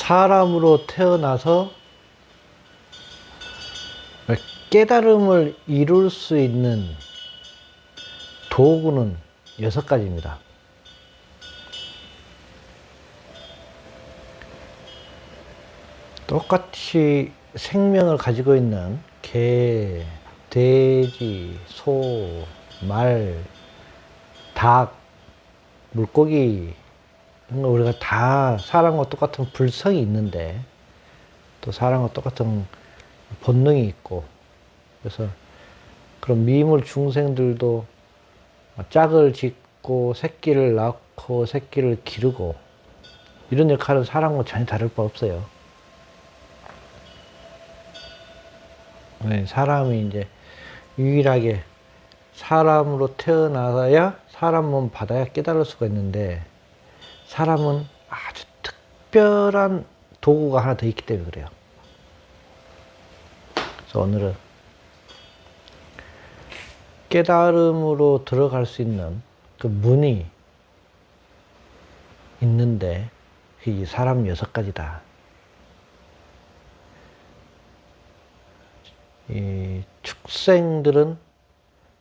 사람으로 태어나서 깨달음을 이룰 수 있는 도구는 6가지입니다. 똑같이 생명을 가지고 있는 개, 돼지, 소, 말, 닭, 물고기 이런 거 우리가 다 사람과 똑같은 불성이 있는데 또 사람과 똑같은 본능이 있고, 그래서 그런 미물 중생들도 짝을 짓고 새끼를 낳고 새끼를 기르고 이런 역할은 사람과 전혀 다를 바 없어요. 네, 사람이 이제 유일하게 사람으로 태어나야 사람 몸 받아야 깨달을 수가 있는데, 사람은 아주 특별한 도구가 하나 더 있기 때문에 그래요. 그래서 오늘은 깨달음으로 들어갈 수 있는 그 문이 있는데 그게 사람 6가지다. 이 축생들은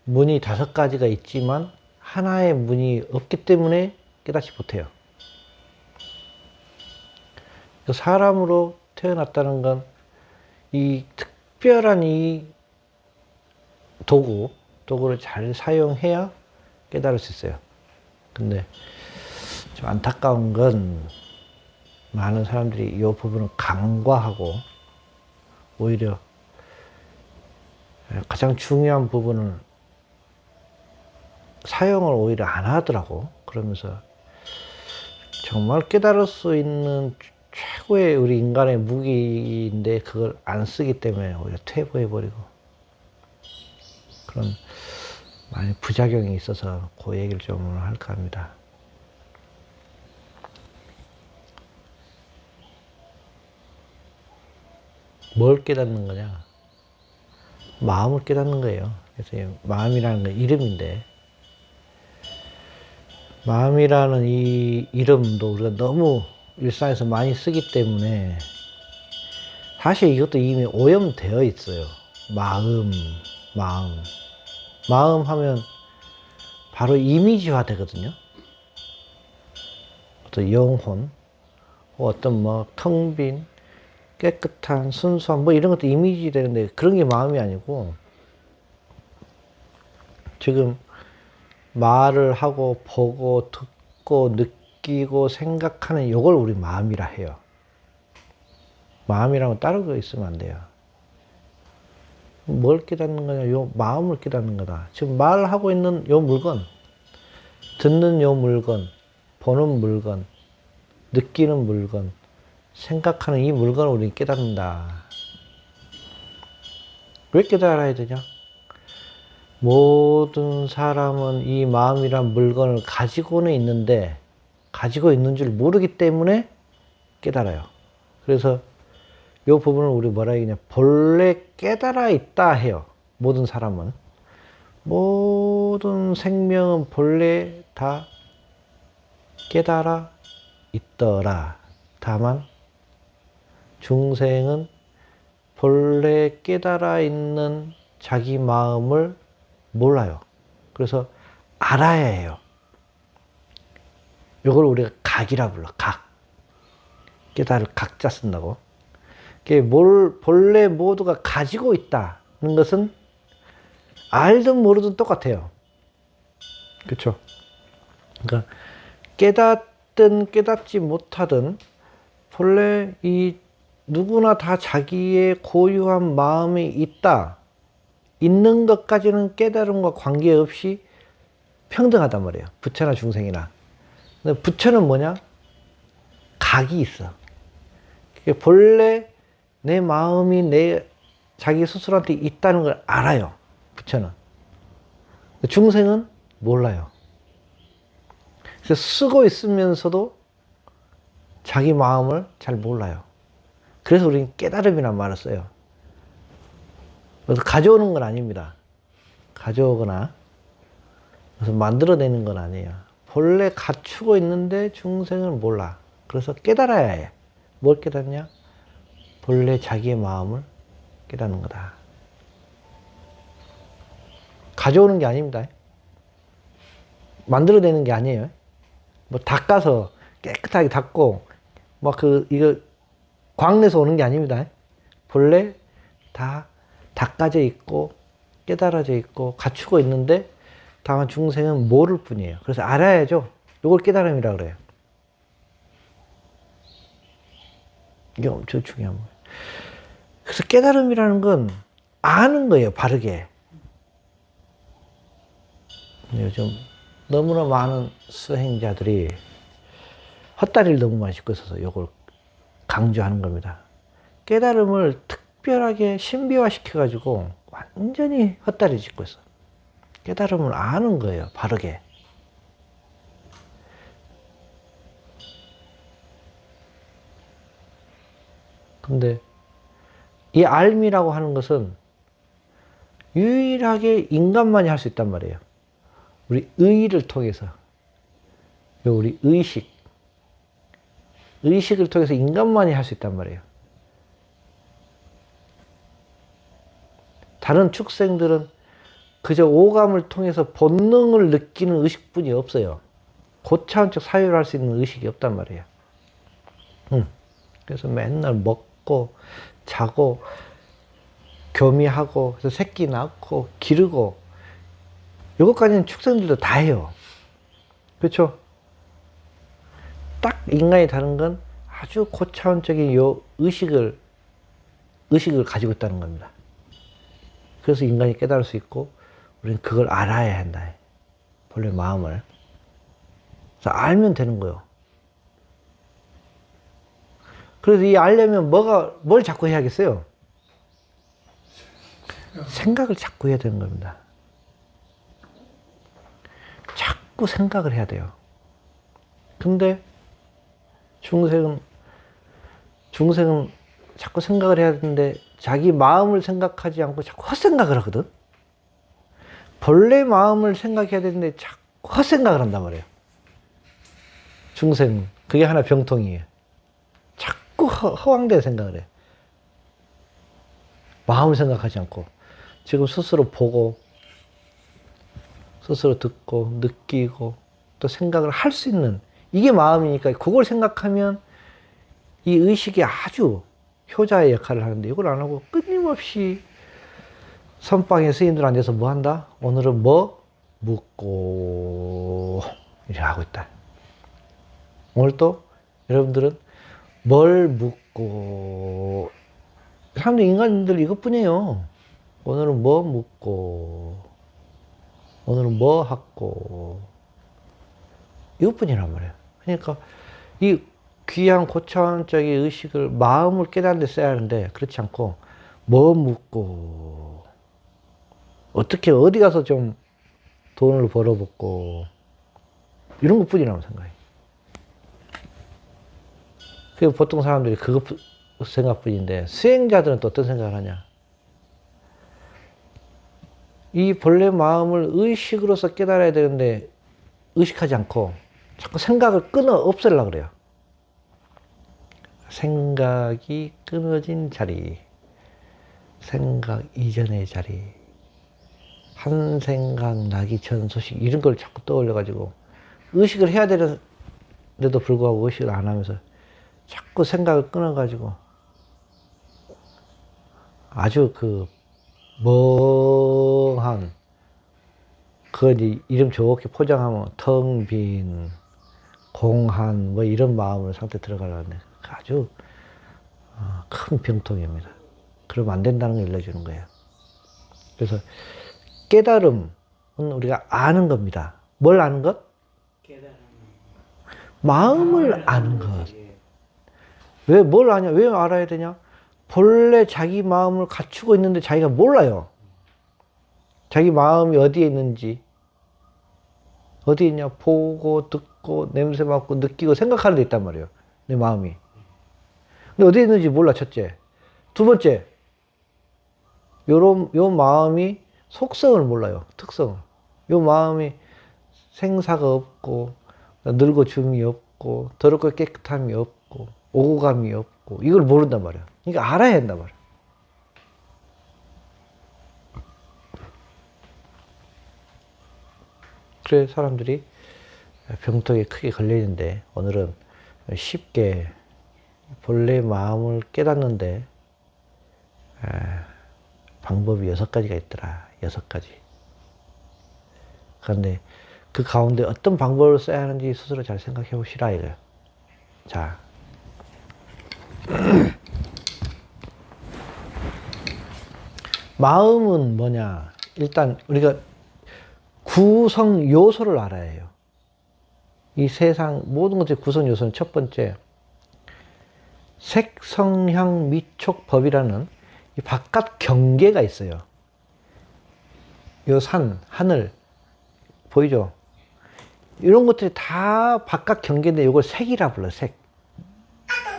문이 5가지가 있지만 하나의 문이 없기 때문에 깨닫지 못해요. 사람으로 태어났다는 건 이 특별한 이 도구를 잘 사용해야 깨달을 수 있어요. 근데 좀 안타까운 건 많은 사람들이 이 부분을 간과하고 오히려 가장 중요한 부분을 사용을 오히려 안 하더라고. 그러면서 정말 깨달을 수 있는 최고의 우리 인간의 무기인데 그걸 안 쓰기 때문에 오히려 퇴보해버리고 그런 많이 부작용이 있어서 그 얘기를 좀 할까 합니다. 뭘 깨닫는 거냐? 마음을 깨닫는 거예요. 그래서 마음이라는 건 이름인데, 마음이라는 이 이름도 우리가 너무 일상에서 많이 쓰기 때문에 사실 이것도 이미 오염되어 있어요. 마음 하면 바로 이미지화 되거든요. 어떤 영혼, 어떤 텅 빈 깨끗한 순수한 이런 것도 이미지 되는데 그런 게 마음이 아니고, 지금 말을 하고 보고 듣고 느끼고 생각하는 요걸 우리 마음이라 해요. 마음이라고 다른 거 있으면 안 돼요. 뭘 깨닫는 거냐? 요 마음을 깨닫는 거다. 지금 말하고 있는 요 물건, 듣는 요 물건, 보는 물건, 느끼는 물건, 생각하는 이 물건을 우리는 깨닫는다. 왜 깨달아야 되냐? 모든 사람은 이 마음이란 물건을 가지고는 있는데 가지고 있는 줄 모르기 때문에 깨달아요. 그래서 이 부분을 우리 뭐라 하냐, 본래 깨달아 있다 해요. 모든 사람은, 모든 생명은 본래 다 깨달아 있더라. 다만 중생은 본래 깨달아 있는 자기 마음을 몰라요. 그래서 알아야 해요. 이걸 우리가 각이라 불러. 각. 깨달을 각자 쓴다고. 본래 모두가 가지고 있다는 것은 알든 모르든 똑같아요. 그렇죠? 그러니까 깨닫든 깨닫지 못하든 본래 이 누구나 다 자기의 고유한 마음이 있는 것까지는 깨달음과 관계없이 평등하단 말이에요. 부처나 중생이나. 근데 부처는 뭐냐? 각이 있어. 본래 내 마음이 자기 스스로한테 있다는 걸 알아요. 부처는. 중생은 몰라요. 그래서 쓰고 있으면서도 자기 마음을 잘 몰라요. 그래서 우리는 깨달음이란 말을 써요. 그래서 가져오는 건 아닙니다. 가져오거나 그래서 만들어내는 건 아니에요. 본래 갖추고 있는데 중생은 몰라. 그래서 깨달아야 해. 뭘 깨닫냐? 본래 자기의 마음을 깨닫는 거다. 가져오는 게 아닙니다. 만들어내는 게 아니에요. 뭐 닦아서 깨끗하게 닦고 막 이거 광내서 오는 게 아닙니다. 본래 다 닦아져 있고 깨달아져 있고 갖추고 있는데 다만 중생은 모를 뿐이에요. 그래서 알아야죠. 이걸 깨달음이라 그래요. 이게 엄청 중요한 거예요. 그래서 깨달음이라는 건 아는 거예요. 바르게. 요즘 너무나 많은 수행자들이 헛다리를 너무 많이 짚고 있어서 이걸 강조하는 겁니다. 깨달음을 특별하게 신비화 시켜가지고 완전히 헛다리 짚고 있어. 깨달음을 아는 거예요. 바르게. 근데 이 알미라고 하는 것은 유일하게 인간만이 할 수 있단 말이에요. 우리 의를 통해서. 우리 의식을 통해서 인간만이 할 수 있단 말이에요. 다른 축생들은 그저 오감을 통해서 본능을 느끼는 의식뿐이 없어요. 고차원적 사유를 할 수 있는 의식이 없단 말이에요. 그래서 맨날 먹고 자고 교미하고 그래서 새끼 낳고 기르고 이것까지는 축생들도 다 해요. 그렇죠? 딱 인간이 다른 건 아주 고차원적인 요 의식을 가지고 있다는 겁니다. 그래서 인간이 깨달을 수 있고 우리는 그걸 알아야 한다. 본래 마음을. 그래서 알면 되는 거예요. 그래서 이 알려면 뭘 자꾸 해야겠어요? 생각을 자꾸 해야 되는 겁니다. 자꾸 생각을 해야 돼요. 근데 중생은 자꾸 생각을 해야 되는데 자기 마음을 생각하지 않고 자꾸 헛생각을 하거든. 본래 마음을 생각해야 되는데 자꾸 헛생각을 한단 말이에요. 중생은. 그게 하나 병통이에요. 자꾸 허황된 생각을 해요. 마음을 생각하지 않고 지금 스스로 보고 스스로 듣고 느끼고 또 생각을 할 수 있는 이게 마음이니까 그걸 생각하면 이 의식이 아주 효자의 역할을 하는데 이걸 안 하고 끊임없이 선방에 스님들 앉아서 뭐 한다? 오늘은 뭐 묻고 이렇게 하고 있다. 오늘 또 여러분들은 뭘 묻고 사람들 인간들 이것뿐이에요. 오늘은 뭐 묻고 오늘은 뭐 하고 이것뿐이란 말이에요. 그러니까 이 귀한 고차원적인 의식을 마음을 깨닫는 데 써야 하는데 그렇지 않고 뭐 묻고 어떻게 어디 가서 좀 돈을 벌어먹고 이런 것뿐이라고 생각해요. 그 보통 사람들이 그것 생각뿐인데 수행자들은 또 어떤 생각을 하냐? 이 본래 마음을 의식으로서 깨달아야 되는데 의식하지 않고 자꾸 생각을 끊어 없애려고 그래요. 생각이 끊어진 자리, 생각 이전의 자리, 한 생각 나기 전 소식 이런 걸 자꾸 떠올려가지고 의식을 해야 되는데도 불구하고 의식을 안 하면서 자꾸 생각을 끊어가지고 아주 멍한 그걸 이름 좋게 포장하면 텅 빈 공한 뭐 이런 마음으로 상태 들어가려는데 아주 큰 병통입니다. 그러면 안 된다는 걸 알려주는 거예요. 그래서 깨달음은 우리가 아는 겁니다. 뭘 아는 것? 마음을 아는 것. 왜 뭘 아냐? 왜 알아야 되냐? 본래 자기 마음을 갖추고 있는데 자기가 몰라요. 자기 마음이 어디에 있는지. 어디에 있냐? 보고 듣고 냄새 맡고 느끼고 생각하는 데 있단 말이에요. 내 마음이. 근데 어디에 있는지 몰라, 첫째. 두 번째, 요 마음이 속성을 몰라요. 특성을. 요 마음이 생사가 없고 늙어 줌이 없고 더럽고 깨끗함이 없고 오감이 없고 이걸 모른단 말이야. 그러니까 알아야 한단 말이야. 그래 사람들이 병통에 크게 걸리는데 오늘은 쉽게 본래 마음을 깨닫는데 방법이 6가지가 있더라. 6가지. 그런데 그 가운데 어떤 방법을 써야 하는지 스스로 잘 생각해 보시라 이거예요. 자, 마음은 뭐냐? 일단 우리가 구성 요소를 알아야 해요. 이 세상 모든 것의 구성 요소는 첫 번째 색성향 미촉법이라는 이 바깥 경계가 있어요. 요 산, 하늘 보이죠? 이런 것들이 다 바깥 경계인데 이걸 색이라 불러요. 색.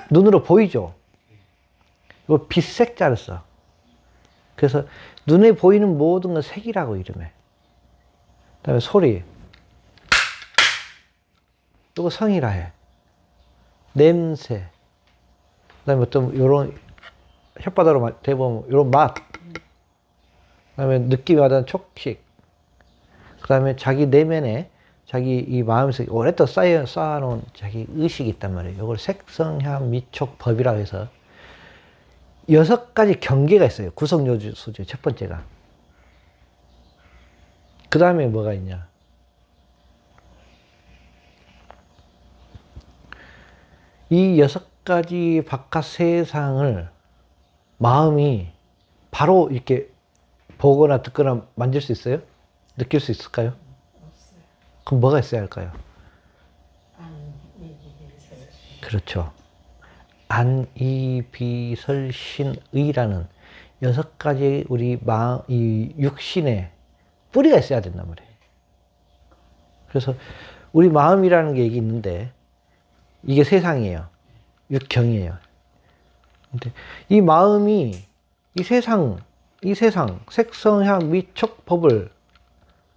눈으로 보이죠? 이거 빛색자를 써. 그래서 눈에 보이는 모든 건 색이라고 이름해. 그 다음에 소리. 이거 성이라 해. 냄새. 그 다음에 어떤 요런 혓바닥으로 대보면 요런 맛. 그 다음에 느낌이 와닿는 촉식. 그 다음에 자기 내면에 자기 이 마음에서 오랫동안 쌓아놓은 자기 의식이 있단 말이에요. 이걸 색성향 미촉법이라고 해서 6가지 경계가 있어요. 구성 요소 중에 첫 번째가. 그 다음에 뭐가 있냐. 이 6가지 바깥 세상을 마음이 바로 이렇게 보거나 듣거나 만질 수 있어요? 느낄 수 있을까요? 없어요. 그럼 뭐가 있어야 할까요? 그렇죠. 안이비설신의라는 6가지 우리 이 육신의 뿌리가 있어야 된단 말이에요. 그래서 우리 마음이라는 게 있는데 이게 세상이에요. 육경이에요. 근데 이 마음이 이 세상 색성향 미촉법을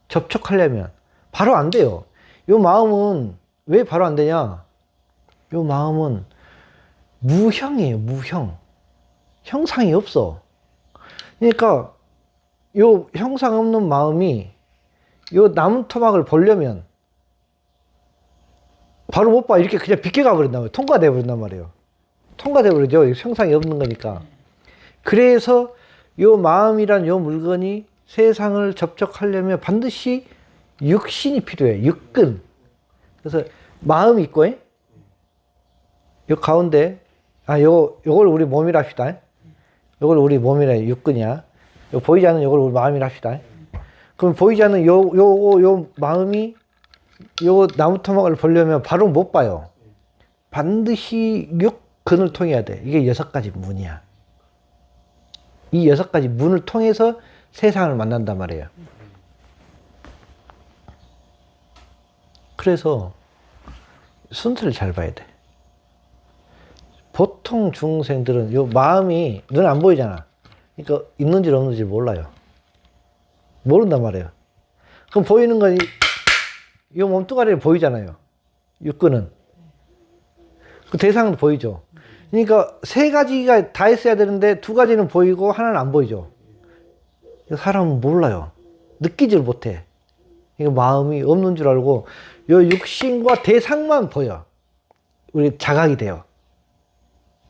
접촉하려면 바로 안 돼요. 이 마음은 왜 바로 안 되냐? 이 마음은 무형이에요. 무형. 형상이 없어. 그러니까 요 형상 없는 마음이 요 나무 토막을 보려면 바로 못 봐. 이렇게 그냥 비껴가 버린단 말이에요. 통과돼 버린단 말이에요. 통과돼 버리죠. 형상이 없는 거니까. 그래서 요 마음이란 요 물건이 세상을 접촉하려면 반드시 육신이 필요해요. 육근. 그래서 마음이 있고, 요 가운데, 요걸 우리 몸이라 합시다. 요걸 우리 몸이라 육근이야. 요 보이지 않는 요걸 우리 마음이라 합시다. 그럼 보이지 않는 요 마음이 요 나무 토막을 보려면 바로 못 봐요. 반드시 육근을 통해야 돼. 이게 6가지 문이야. 이 6가지 문을 통해서 세상을 만난단 말이에요. 그래서 순서를 잘 봐야 돼. 보통 중생들은 요 마음이 눈에 안 보이잖아. 그러니까 있는지 없는지 몰라요. 모른단 말이에요. 그럼 보이는 건 이 몸뚱아리를 보이잖아요. 육근은. 그 대상은 보이죠. 그러니까 3가지가 다 있어야 되는데 2가지는 보이고 하나는 안 보이죠. 사람은 몰라요. 느끼지를 못해. 이거 마음이 없는 줄 알고 요 육신과 대상만 보여. 우리 자각이 돼요.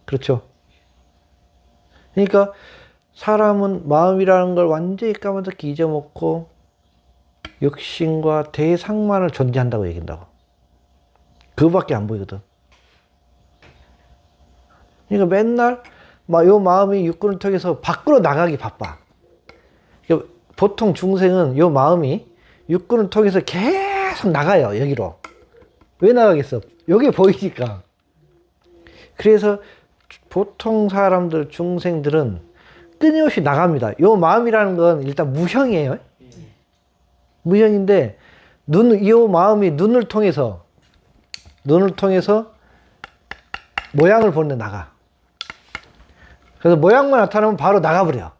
그렇죠? 그러니까 사람은 마음이라는 걸 완전히 까맣게 잊어먹고 육신과 대상만을 존재한다고 얘기한다고. 그거밖에 안 보이거든. 그러니까 맨날 요 마음이 육근을 통해서 밖으로 나가기 바빠. 그러니까 보통 중생은 요 마음이 육근을 통해서 계속 나가요. 여기로. 왜 나가겠어? 여기 보이니까. 그래서 보통 사람들, 중생들은 끊임없이 나갑니다. 요 마음이라는 건 일단 무형이에요. 무형인데 이 마음이 눈을 통해서 모양을 보는데 나가. 그래서 모양만 나타나면 바로 나가버려.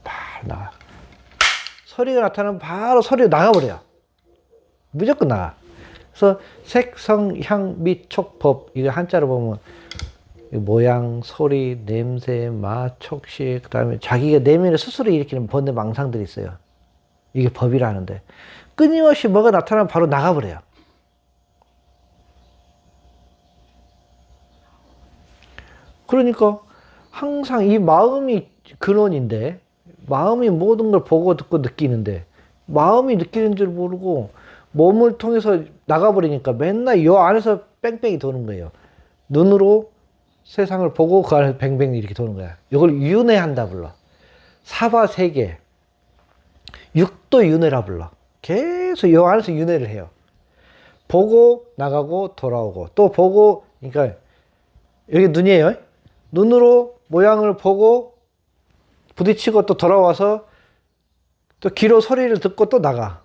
바로 나가. 소리가 나타나면 바로 소리가 나가버려. 무조건 나가. 그래서 색, 성, 향, 미, 촉, 법. 이거 한자로 보면 모양, 소리, 냄새, 맛, 촉식, 그 다음에 자기가 내면에 스스로 일으키는 번뇌 망상들이 있어요. 이게 법이라는데 끊임없이 뭐가 나타나면 바로 나가버려요. 그러니까 항상 이 마음이 근원인데 마음이 모든 걸 보고 듣고 느끼는데 마음이 느끼는 줄 모르고 몸을 통해서 나가버리니까 맨날 이 안에서 뺑뺑이 도는 거예요. 눈으로 세상을 보고 그 안에서 뱅뱅 이렇게 도는 거야. 이걸 윤회한다 불러. 사바세계, 육도 윤회라 불러. 계속 이 안에서 윤회를 해요. 보고 나가고 돌아오고 또 보고, 그러니까 여기 눈이에요. 눈으로 모양을 보고 부딪히고 또 돌아와서 또 귀로 소리를 듣고 또 나가.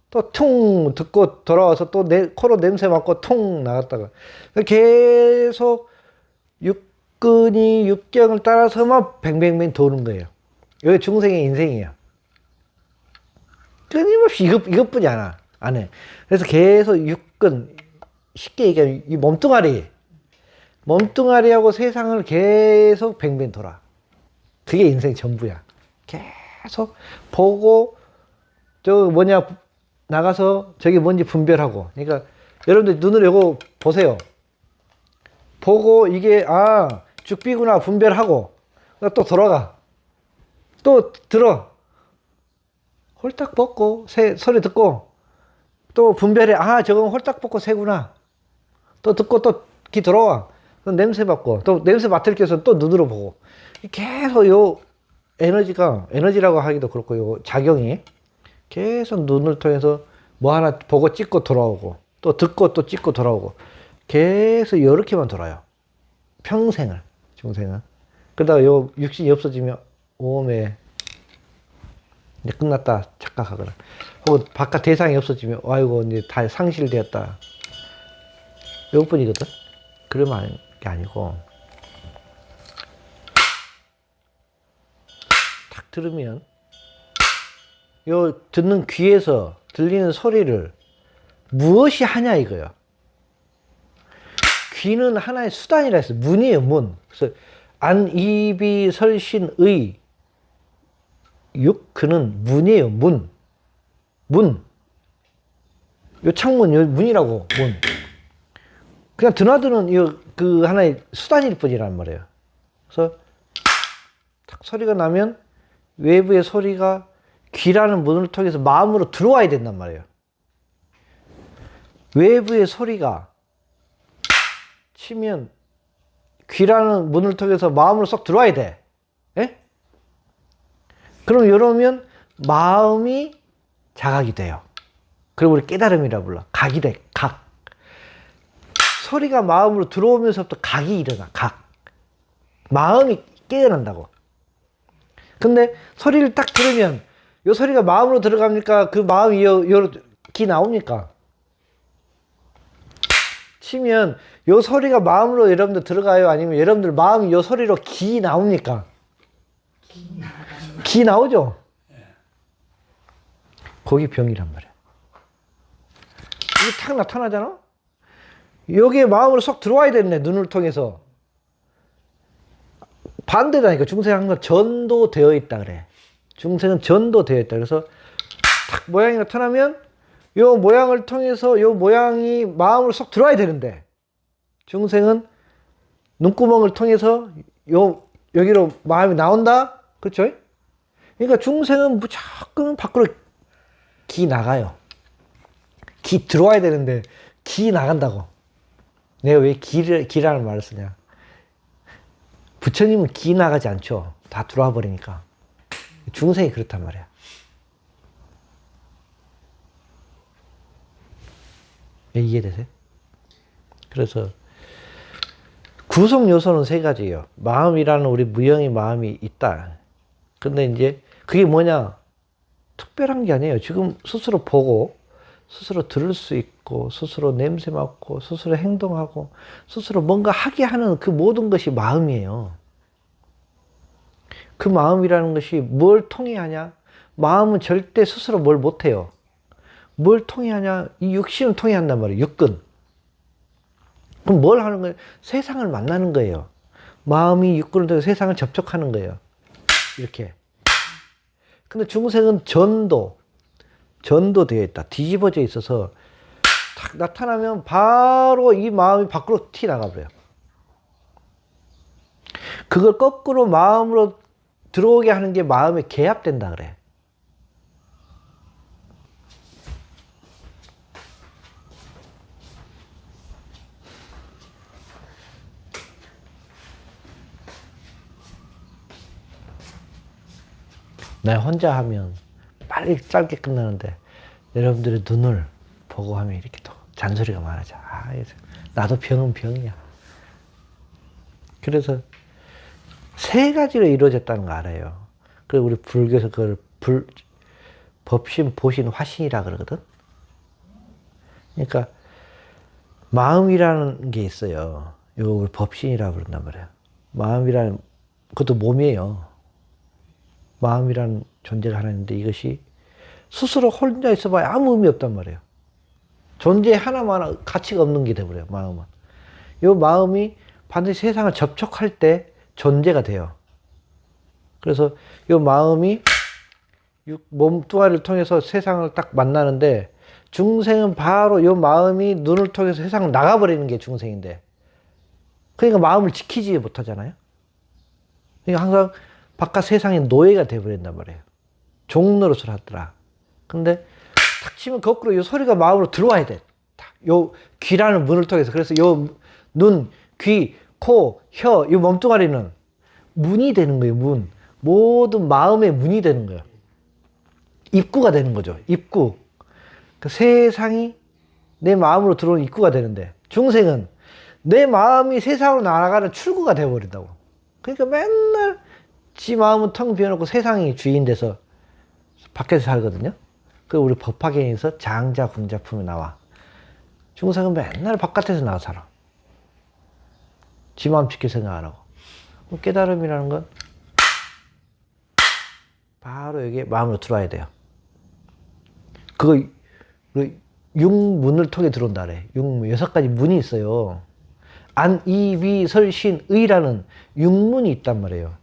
또 퉁 듣고 돌아와서 또 코로 냄새 맡고 퉁 나갔다가 계속 육근이 육경을 따라서만 뱅뱅뱅 도는 거예요. 이게 중생의 인생이에요. 끊임없이 이것뿐이 안 해. 그래서 계속 육근, 쉽게 얘기하면 이 몸뚱아리하고 세상을 계속 뱅뱅 돌아. 그게 인생 전부야. 계속 보고 나가서 저게 뭔지 분별하고. 그러니까 여러분들 눈으로 이거 보세요. 보고 이게 죽비구나 분별하고 또 돌아가. 또 들어. 홀딱 벗고 소리 듣고 또 분별해. 저건 홀딱 벗고 새구나. 또 듣고 또 귀 돌아와. 또 냄새 맡고 또 냄새 맡을 겸해서 또 눈으로 보고. 계속 요 에너지라고 하기도 그렇고 요 작용이 계속 눈을 통해서 뭐 하나 보고 찍고 돌아오고 또 듣고 또 찍고 돌아오고 계속 이렇게만 돌아요. 평생을, 중생은. 그러다가 요 육신이 없어지면 오메 이제 끝났다 착각하거나, 혹은 바깥 대상이 없어지면 아이고 이제 다 상실되었다. 요것뿐이거든. 그러면 게 아니고 딱 들으면 요 듣는 귀에서 들리는 소리를 무엇이 하냐 이거요. 귀는 하나의 수단이라 했어요. 문이에요, 문. 그래서 안이비 설신의 육, 그는 문이에요, 문. 요 창문, 요 문이라고, 문. 그냥 드나드는 그 하나의 수단일 뿐이란 말이에요. 그래서 탁 소리가 나면 외부의 소리가 귀라는 문을 통해서 마음으로 들어와야 된단 말이에요. 외부의 소리가 치면 귀라는 문을 통해서 마음으로 쏙 들어와야 돼. 예? 그럼 이러면 마음이 자각이 돼요. 그리고 우리 깨달음이라 불러. 각이 돼. 각. 소리가 마음으로 들어오면서부터 각이 일어나. 각. 마음이 깨어난다고. 근데 소리를 딱 들으면 이 소리가 마음으로 들어갑니까? 그 마음이 귀 나옵니까? 치면 이 소리가 마음으로 여러분들 들어가요? 아니면 여러분들 마음이 이 소리로 귀 나옵니까? 귀 나오죠? 거기 병이란 말이야. 이게 탁 나타나잖아? 여기에 마음으로 쏙 들어와야 되네, 눈을 통해서. 반대다니까. 중생한 건 전도되어 있다 그래. 중생은 전도되어 있다. 그래서 탁 모양이 나타나면 요 모양을 통해서 요 모양이 마음으로 쏙 들어와야 되는데, 중생은 눈구멍을 통해서 여기로 마음이 나온다? 그렇죠? 그러니까 중생은 무조건 밖으로 기 나가요. 기 들어와야 되는데 기 나간다고. 내가 왜 기라는 말을 쓰냐. 부처님은 기 나가지 않죠. 다 들어와 버리니까. 중생이 그렇단 말이야. 이해되세요? 그래서 구성 요소는 세 가지예요. 마음이라는 우리 무형의 마음이 있다. 근데 이제 그게 뭐냐? 특별한 게 아니에요. 지금 스스로 보고, 스스로 들을 수 있고, 스스로 냄새 맡고, 스스로 행동하고, 스스로 뭔가 하게 하는 그 모든 것이 마음이에요. 그 마음이라는 것이 뭘 통해 하냐? 마음은 절대 스스로 뭘 못해요. 뭘 통해 하냐? 이 육신을 통해 한단 말이에요. 육근. 그럼 뭘 하는 거예요? 세상을 만나는 거예요. 마음이 육근을 통해 세상을 접촉하는 거예요. 이렇게. 근데 중생은 전도 되어 있다. 뒤집어져 있어서 탁 나타나면 바로 이 마음이 밖으로 튀어나가버려요. 그걸 거꾸로 마음으로 들어오게 하는 게 마음에 개합된다 그래. 나 혼자 하면 빨리 짧게 끝나는데 여러분들의 눈을 보고 하면 이렇게 또 잔소리가 많아져. 아, 나도 병은 병이야. 그래서 세 가지로 이루어졌다는 거 알아요. 그리고 우리 불교에서 그걸 법신, 보신, 화신이라 그러거든. 그러니까 마음이라는 게 있어요. 이거 우리 법신이라고 그런단 말이에요. 마음이라는 그것도 몸이에요. 마음이라는 존재가 하나 있는데 이것이 스스로 혼자 있어봐야 아무 의미 없단 말이에요. 존재 하나만 가치가 없는 게 돼버려요. 마음은. 이 마음이 반드시 세상을 접촉할 때 존재가 돼요. 그래서 이 마음이 몸뚱아리를 통해서 세상을 딱 만나는데 중생은 바로 이 마음이 눈을 통해서 세상을 나가버리는 게 중생인데 그러니까 마음을 지키지 못하잖아요. 그러니까 항상 바깥 세상의 노예가 돼버린단 말이에요. 종노릇을 하더라. 근데 탁 치면 거꾸로 이 소리가 마음으로 들어와야 돼. 요 귀라는 문을 통해서. 그래서 요 눈, 귀, 코, 혀, 이 몸뚱아리는 문이 되는 거예요. 문. 모든 마음의 문이 되는 거예요. 입구가 되는 거죠. 입구. 그 세상이 내 마음으로 들어오는 입구가 되는데 중생은 내 마음이 세상으로 날아가는 출구가 되어버린다고. 그러니까 맨날 지 마음은 텅 비워놓고 세상이 주인 돼서 밖에서 살거든요. 그 우리 법화경에서 장자 궁자품이 나와. 중생은 맨날 바깥에서 나와 살아. 지 마음 지킬 생각 안 하고. 깨달음이라는 건 바로 여기에 마음으로 들어와야 돼요. 그거 육문을 통해 들어온다 그래. 육문 6가지 문이 있어요. 안, 이, 비, 설, 신, 의라는 육문이 있단 말이에요.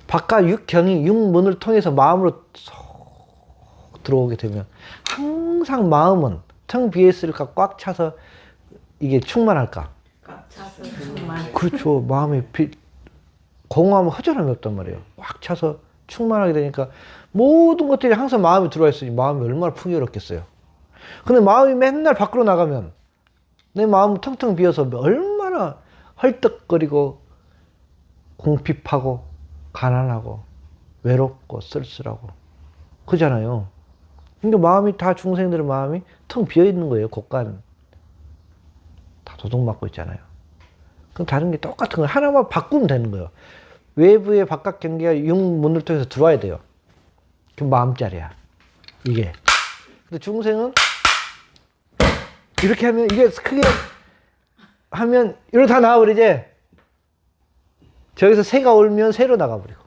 바깥 육경이 육문을 통해서 마음으로 쏙 들어오게 되면 항상 마음은 텅 비어 있을까 꽉 차서 이게 충만할까? 꽉 차서 충만. 그렇죠. 마음이 공허하면 허전함이 없단 말이에요. 꽉 차서 충만하게 되니까 모든 것들이 항상 마음에 들어와 있으니 마음이 얼마나 풍요롭겠어요. 근데 마음이 맨날 밖으로 나가면 내 마음은 텅텅 비어서 얼마나 헐떡거리고 궁핍하고 가난하고 외롭고 쓸쓸하고 그잖아요. 그러니까 마음이 다 중생들의 마음이 텅 비어 있는 거예요. 곳간 다 도둑맞고 있잖아요. 그럼 다른 게 똑같은 거예요. 하나만 바꾸면 되는 거예요. 외부의 바깥 경계가 육문을 통해서 들어와야 돼요. 그 마음자리야. 이게. 근데 중생은 이렇게 하면 이게 크게 하면 이러고 다 나와버리지. 저기서 새가 울면 새로 나가버리고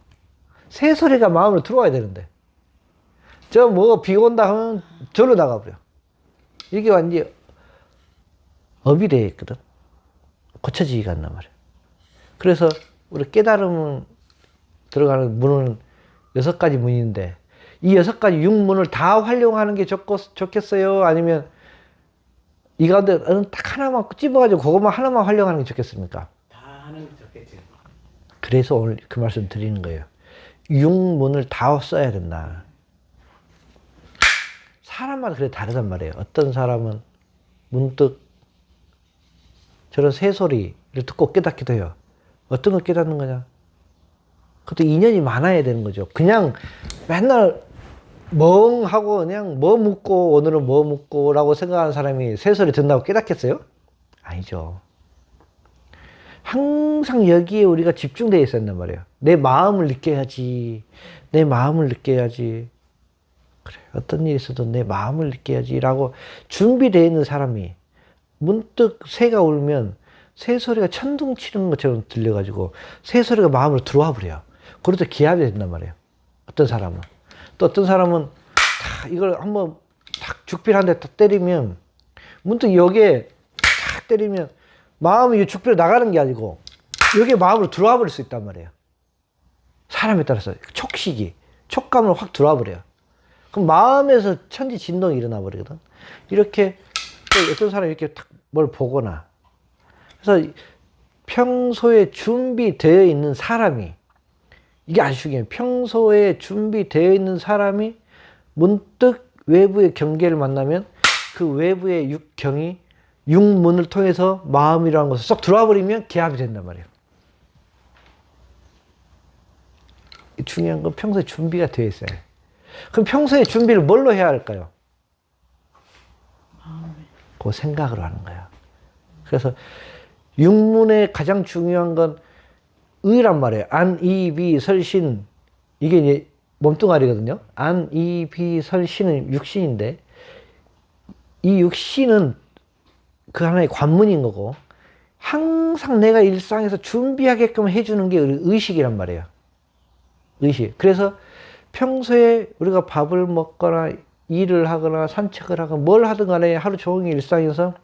새 소리가 마음으로 들어와야 되는데 저 뭐 비가 온다 하면 저로 나가버려. 이게 완전히 업이 되어 있거든. 고쳐지기가 않단 말이야. 그래서 우리 깨달음 들어가는 문은 6가지 문인데 이 6가지 육문을 다 활용하는 게 좋겠어요? 아니면 이 가운데 딱 하나만 찝어가지고 그것만 하나만 활용하는 게 좋겠습니까? 다 하는 게 좋겠죠. 그래서 오늘 그 말씀 드리는 거예요. 육문을 다 써야 된다. 사람마다 그래 다르단 말이에요. 어떤 사람은 문득 저런 새소리를 듣고 깨닫기도 해요. 어떤 걸 깨닫는 거냐? 그것도 인연이 많아야 되는 거죠. 그냥 맨날 멍하고 그냥 뭐 묻고 오늘은 뭐 묻고 라고 생각하는 사람이 새소리 듣는다고 깨닫겠어요? 아니죠. 항상 여기에 우리가 집중되어 있었단 말이에요. 내 마음을 느껴야지. 내 마음을 느껴야지. 그래, 어떤 일이 있어도 내 마음을 느껴야지 라고 준비되어 있는 사람이 문득 새가 울면 새소리가 천둥 치는 것처럼 들려가지고 새소리가 마음으로 들어와 버려요. 그래도 기합이 된단 말이에요. 어떤 사람은. 또 어떤 사람은 이걸 한번 탁 죽비를 한 대 딱 때리면 문득 여기에 탁 때리면 마음이 이 죽비로 나가는 게 아니고 여기에 마음으로 들어와 버릴 수 있단 말이에요. 사람에 따라서 촉식이 촉감으로 확 들어와 버려요. 그럼 마음에서 천지 진동이 일어나 버리거든. 이렇게 또 어떤 사람이 이렇게 탁 뭘 보거나 그래서 평소에 준비되어 있는 사람이 이게 아주 중요해요. 평소에 준비되어 있는 사람이 문득 외부의 경계를 만나면 그 외부의 육경이 육문을 통해서 마음이라는 것을 쏙 들어와 버리면 개합이 된단 말이에요. 중요한 건 평소에 준비가 되어 있어요. 그럼 평소에 준비를 뭘로 해야 할까요? 그 생각으로 하는 거예요. 그래서 육문의 가장 중요한 건 의란 말이에요. 안, 이, 비, 설신. 이게 이제 몸뚱아리거든요. 안, 이, 비, 설신은 육신인데, 이 육신은 그 하나의 관문인 거고, 항상 내가 일상에서 준비하게끔 해주는 게 의식이란 말이에요. 의식. 그래서 평소에 우리가 밥을 먹거나 일을 하거나 산책을 하거나 뭘 하든 간에 하루 종일 일상에서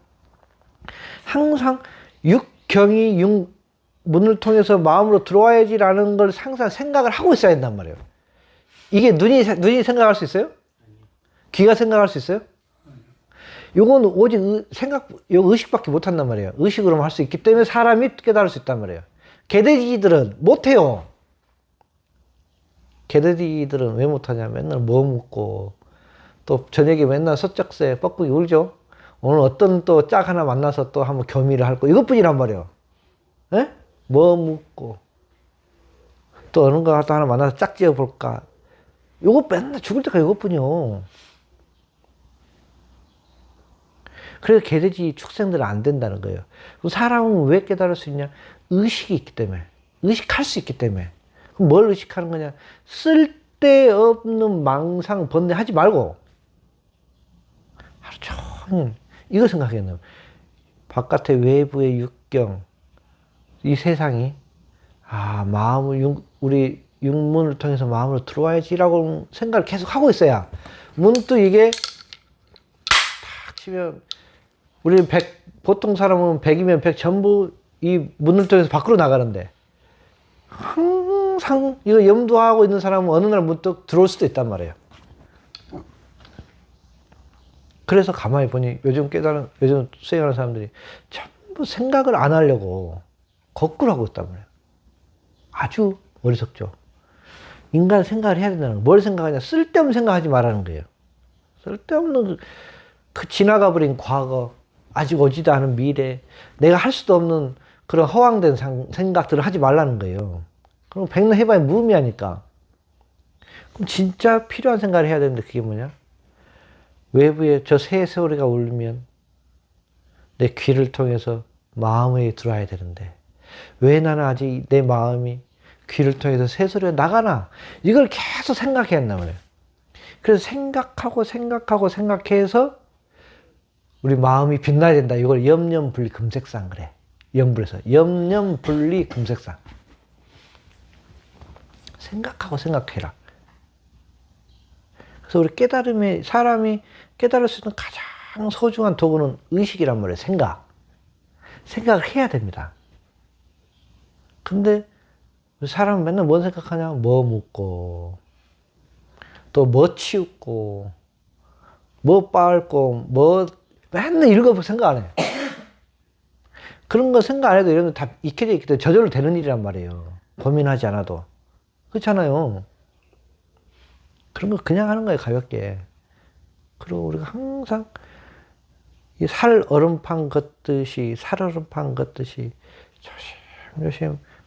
항상 육경이 문을 통해서 마음으로 들어와야지라는 걸 항상 생각을 하고 있어야 된단 말이에요. 이게 눈이 생각할 수 있어요? 귀가 생각할 수 있어요? 요건 오직 의식밖에 못 한단 말이에요. 의식으로만 할 수 있기 때문에 사람이 깨달을 수 있단 말이에요. 개돼지들은 못해요. 개돼지들은 왜 못하냐? 맨날 뭐 묻고 또 저녁에 맨날 서쩍새 뻐꾸기 울죠. 오늘 어떤 또 짝 하나 만나서 또 한번 교미를 할 거 이것뿐이란 말이에요. 에? 뭐 묻고 또 어느 거 하나 만나서 짝지어 볼까? 요거 맨날 죽을 때까지 이것뿐이요. 그래서 개돼지 축생들은 안 된다는 거예요. 그럼 사람은 왜 깨달을 수 있냐? 의식이 있기 때문에. 의식할 수 있기 때문에. 그럼 뭘 의식하는 거냐? 쓸데없는 망상 번뇌 하지 말고 하루 종일 이거 생각해요. 바깥의 외부의 육경, 이 세상이 마음을 우리 육문을 통해서 마음으로 들어와야지라고 생각을 계속 하고 있어야 문득 이게 탁 치면 우리 보통 사람은 100이면 100 전부 이 문을 통해서 밖으로 나가는데 항상 이거 염두하고 있는 사람은 어느 날 문득 들어올 수도 있단 말이에요. 그래서 가만히 보니 요즘 수행하는 사람들이 전부 생각을 안 하려고 거꾸로 하고 있단 말이에요. 아주 어리석죠. 인간 생각을 해야 된다는 거예요. 뭘 생각하냐? 쓸데없는 생각하지 말라는 거예요. 쓸데없는 그 지나가 버린 과거, 아직 오지도 않은 미래, 내가 할 수도 없는 그런 허황된 생각들을 하지 말라는 거예요. 그럼 백날 해봐야 무의미하니까. 그럼 진짜 필요한 생각을 해야 되는데 그게 뭐냐? 외부에 저 새소리가 울면 내 귀를 통해서 마음에 들어와야 되는데 왜 나는 아직 내 마음이 귀를 통해서 새소리가 나가나? 이걸 계속 생각해야 한단 말이에요. 그래서 생각해서 우리 마음이 빛나야 된다. 이걸 염념분리 금색상 그래. 염불에서 염념분리 금색상. 생각해라. 그래서 우리 사람이 깨달을 수 있는 가장 소중한 도구는 의식이란 말이에요. 생각을 해야 됩니다. 근데 사람은 맨날 뭔 생각하냐? 뭐 묻고, 또 뭐 치우고, 뭐 빨고, 맨날 이런 거 생각 안 해. 그런 거 생각 안 해도 이런 거 다 익혀져 있기 때문에 저절로 되는 일이란 말이에요. 고민하지 않아도. 그렇잖아요. 그런 거 그냥 하는 거예요, 가볍게. 그리고 우리가 항상 이 살얼음판 걷듯이 조심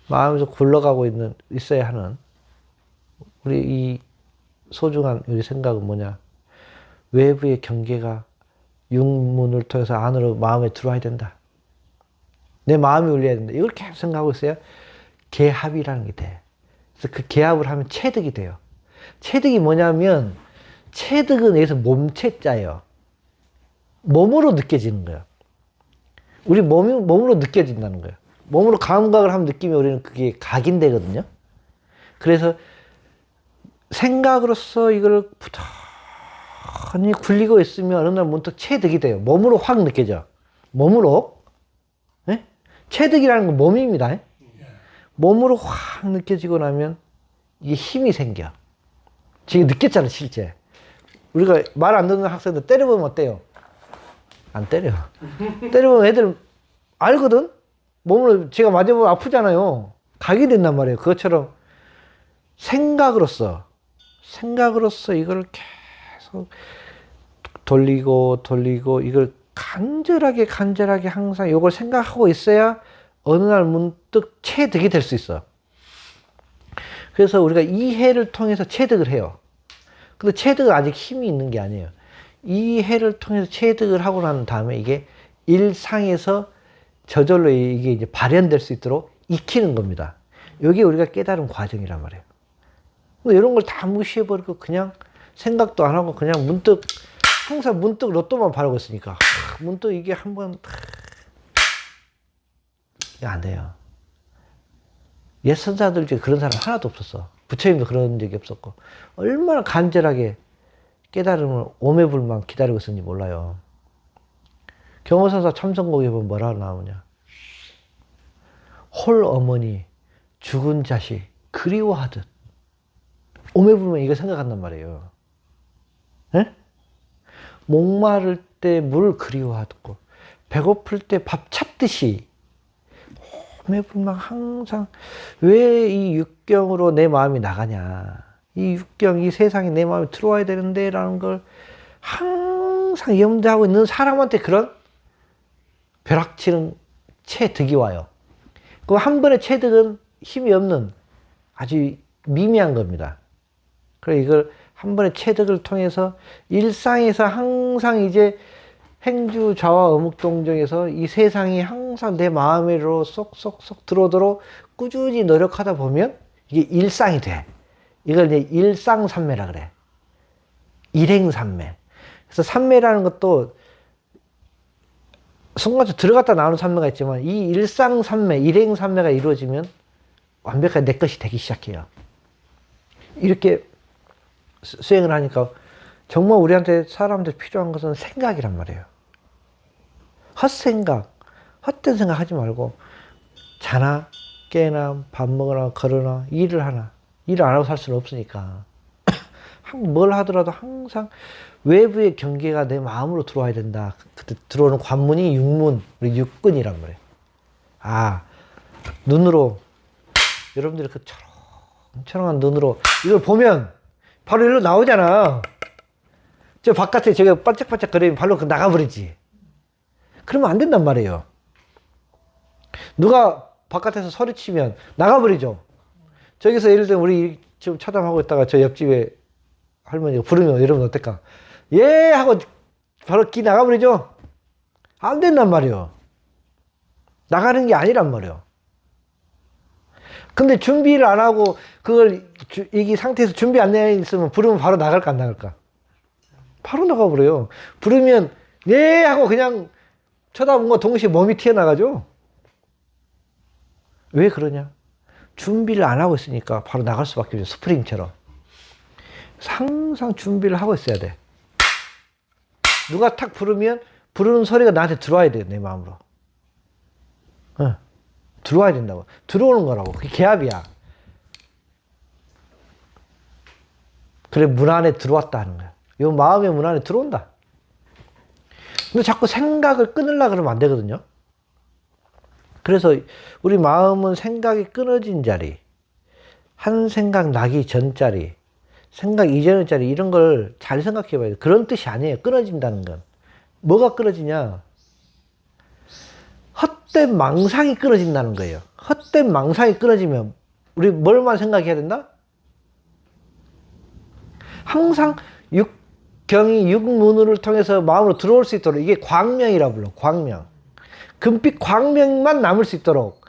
마음에서 굴러가고 있어야 하는 우리 이 소중한 우리 생각은 뭐냐? 외부의 경계가 육문을 통해서 안으로 마음에 들어와야 된다. 내 마음이 울려야 된다. 이걸 계속 생각하고 있어야 개합이라는 게 돼. 그래서 그 개합을 하면 체득이 돼요. 체득이 뭐냐면 체득은 여기서 몸체자예요. 몸으로 느껴지는 거예요. 우리 몸으로 느껴진다는 거예요. 몸으로 감각을 한번 느끼면 우리는 그게 각인되거든요. 그래서 생각으로서 이걸 천천히 굴리고 있으면 어느 날 문득 체득이 돼요. 몸으로 확 느껴져. 몸으로. 예? 체득이라는 건 몸입니다. 예? 몸으로 확 느껴지고 나면 이게 힘이 생겨. 지금 느꼈잖아, 실제. 우리가 말 안 듣는 학생들 때려보면 어때요? 안 때려. 때려보면 애들 알거든? 몸을 제가 맞아보면 아프잖아요. 각이 된단 말이에요. 그것처럼 생각으로서 이걸 계속 돌리고 이걸 간절하게 항상 이걸 생각하고 있어야 어느 날 문득 체득이 될 수 있어. 그래서 우리가 이해를 통해서 체득을 해요. 근데 체득은 아직 힘이 있는 게 아니에요. 이해를 통해서 체득을 하고 난 다음에 이게 일상에서 저절로 이게 이제 발현될 수 있도록 익히는 겁니다. 이게 우리가 깨달은 과정이란 말이에요. 근데 이런 걸 다 무시해버리고 그냥 생각도 안 하고 그냥 문득 항상 문득 로또만 바라고 있으니까 문득 이게 한번 이게 안 돼요. 옛 선사들 중에 그런 사람 하나도 없었어. 부처님도 그런 적이 없었고 얼마나 간절하게 깨달음을 오매불망 기다리고 있었는지 몰라요. 경호선사 참선곡에 보면 뭐라 나오냐. 홀 어머니 죽은 자식 그리워하듯 오매불망 이거 생각한단 말이에요. 에? 목마를 때 물 그리워하고 배고플 때 밥 찾듯이 오매불망 항상 왜 이 육경으로 내 마음이 나가냐. 이 육경, 이 세상에 내 마음이 들어와야 되는데 라는 걸 항상 염두하고 있는 사람한테 그런 벼락치는 체득이 와요. 그 한 번의 체득은 힘이 없는 아주 미미한 겁니다. 그래서 이걸 한 번의 체득을 통해서 일상에서 항상 이제 행주 좌와 어묵동정에서 이 세상이 항상 내 마음으로 쏙쏙쏙 들어오도록 꾸준히 노력하다 보면 이게 일상이 돼. 이걸 이제 일상삼매라 그래. 일행삼매. 그래서 삼매라는 것도 순간적으로 들어갔다 나오는 삼매가 있지만 이 일상삼매, 일행삼매가 이루어지면 완벽하게 내 것이 되기 시작해요. 이렇게 수행을 하니까 정말 우리한테 사람한테 필요한 것은 생각이란 말이에요. 헛생각, 헛된 생각 하지 말고 자나 깨나 밥 먹으나 걸으나 일을 하나 일을 안 하고 살 수는 없으니까 뭘 하더라도 항상 외부의 경계가 내 마음으로 들어와야 된다. 그때 들어오는 관문이 육문, 우리 육근이란 말이에요. 아, 눈으로 여러분들이 그 초롱초롱한 눈으로 이걸 보면 바로 일로 나오잖아. 저 바깥에 저게 반짝반짝 거리면 발로 나가버리지. 그러면 안 된단 말이에요. 누가 바깥에서 소리치면 나가버리죠. 저기서 예를 들면 우리 지금 차담하고 있다가 저 옆집에 할머니가 부르면 이러면 어떨까? 예! 하고 바로 기 나가버리죠? 안 된단 말이에요. 나가는 게 아니란 말이에요. 근데 준비를 안 하고 그걸 이 상태에서 준비 안 돼 있으면 부르면 바로 나갈까 안 나갈까? 바로 나가버려요. 부르면 예! 하고 그냥 쳐다본 거 동시에 몸이 튀어나가죠? 왜 그러냐? 준비를 안 하고 있으니까 바로 나갈 수밖에 없죠. 스프링처럼. 항상 준비를 하고 있어야 돼. 누가 탁 부르면 부르는 소리가 나한테 들어와야 돼요. 내 마음으로. 들어와야 된다고. 들어오는 거라고. 그게 개합이야. 그래 문 안에 들어왔다 하는 거야. 이 마음의 문 안에 들어온다. 근데 자꾸 생각을 끊으려고 그러면 안 되거든요. 그래서 우리 마음은 생각이 끊어진 자리, 한 생각 나기 전 자리, 생각 이전의 자리 이런 걸 잘 생각해 봐야 돼. 그런 뜻이 아니에요. 끊어진다는 건. 뭐가 끊어지냐? 헛된 망상이 끊어진다는 거예요. 헛된 망상이 끊어지면 우리 뭘만 생각해야 된다? 항상 육경이 육문을 통해서 마음으로 들어올 수 있도록 이게 광명이라 불러. 광명. 금빛 광명만 남을 수 있도록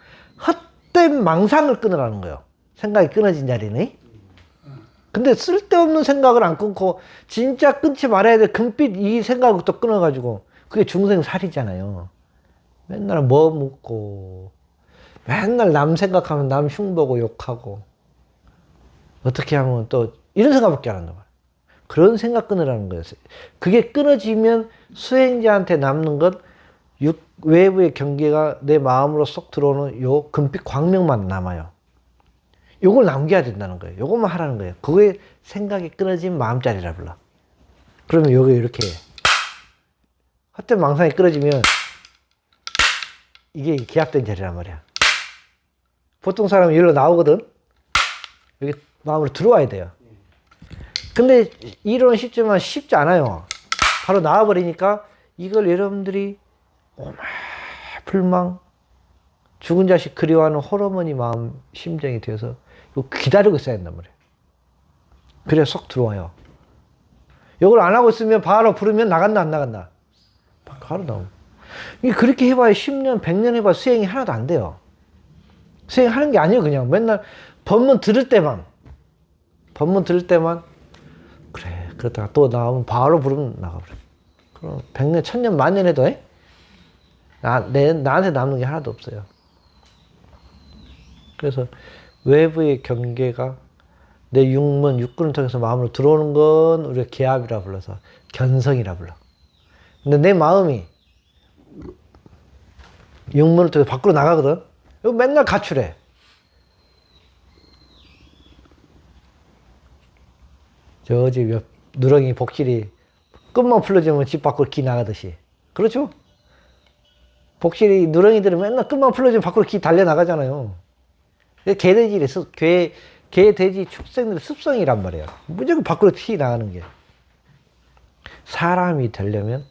헛된 망상을 끊으라는 거예요. 생각이 끊어진 자리는. 근데 쓸데없는 생각을 안 끊고 진짜 끊지 말아야 돼. 금빛 이 생각을 또 끊어가지고 그게 중생살이잖아요. 맨날 뭐 묻고 맨날 남 생각하면 남 흉보고 욕하고 어떻게 하면 또 이런 생각밖에 안 한단 말이야. 그런 생각 끊으라는 거예요. 그게 끊어지면 수행자한테 남는 것 외부의 경계가 내 마음으로 쏙 들어오는 요 금빛 광명만 남아요. 요걸 남겨야 된다는 거예요. 요것만 하라는 거예요. 그거에 생각이 끊어진 마음자리라 불러. 그러면 요게 이렇게 헛된 망상이 끊어지면 이게 기압된 자리란 말이야. 보통 사람은 여기로 나오거든. 여기 마음으로 들어와야 돼요. 근데 이론은 쉽지만 쉽지 않아요. 바로 나와버리니까 이걸 여러분들이 오만 불망, 죽은 자식 그리워하는 호르몬이 마음 심정이 되어서 이거 기다리고 있어야 된단 말이에요. 그래야 쏙 들어와요. 이걸 안 하고 있으면 바로 부르면 나간다 안 나간다? 바로 나오고. 이게 그렇게 해봐야 10년 100년 해봐야 수행이 하나도 안 돼요. 수행하는 게 아니에요. 그냥 맨날 법문 들을 때만 그래 그러다가 또 나오면 바로 부르면 나가버려. 그럼 100년 1000년 만년 해도 나한테 남는 게 하나도 없어요. 그래서 외부의 경계가 내 육근을 통해서 마음으로 들어오는 건 우리가 계압이라 불러서 견성이라 불러. 근데 내 마음이 육문을 통해서 밖으로 나가거든. 이거 맨날 가출해. 저 집 누렁이 복실이 끝만 풀러주면 집 밖으로 기 나가듯이. 그렇죠? 복실이 누렁이들은 맨날 끝만 풀러주면 밖으로 기 달려나가잖아요. 개, 돼지, 축생들의 습성이란 말이에요. 무조건 밖으로 튀 나가는 게. 사람이 되려면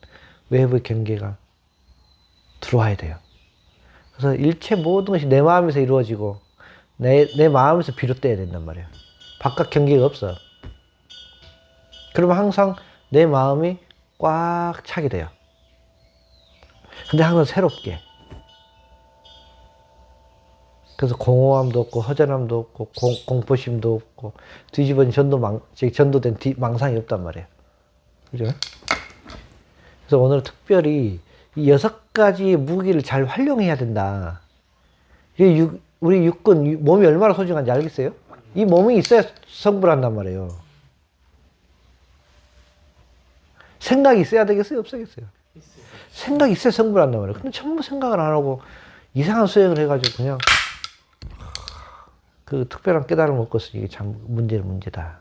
외부의 경계가 들어와야 돼요. 그래서 일체 모든 것이 내 마음에서 이루어지고 내 마음에서 비롯돼야 된단 말이에요. 바깥 경계가 없어. 그러면 항상 내 마음이 꽉 차게 돼요. 근데 항상 새롭게. 그래서 공허함도 없고 허전함도 없고 공포심도 없고 뒤집어진 전도된 망상이 없단 말이에요. 그죠? 그래서 오늘 특별히 이 6가지 무기를 잘 활용해야 된다. 우리 육근, 몸이 얼마나 소중한지 알겠어요? 이 몸이 있어야 성불 한단 말이에요. 생각이 있어야 되겠어요? 없어야겠어요? 생각이 있어야 성불 한단 말이에요. 근데 전부 생각을 안 하고 이상한 수행을 해가지고 그냥 그 특별한 깨달음을 못 꿨으니 이게 참 문제다.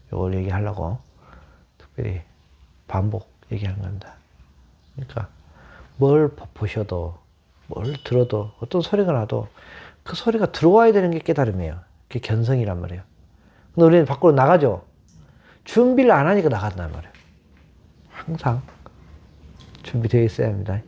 이걸 얘기하려고 특별히 반복 얘기하는 겁니다. 그러니까 뭘 보셔도 뭘 들어도 어떤 소리가 나도 그 소리가 들어와야 되는 게 깨달음이에요. 그게 견성이란 말이에요. 근데 우리는 밖으로 나가죠. 준비를 안 하니까 나간단 말이에요. 항상 준비되어 있어야 합니다.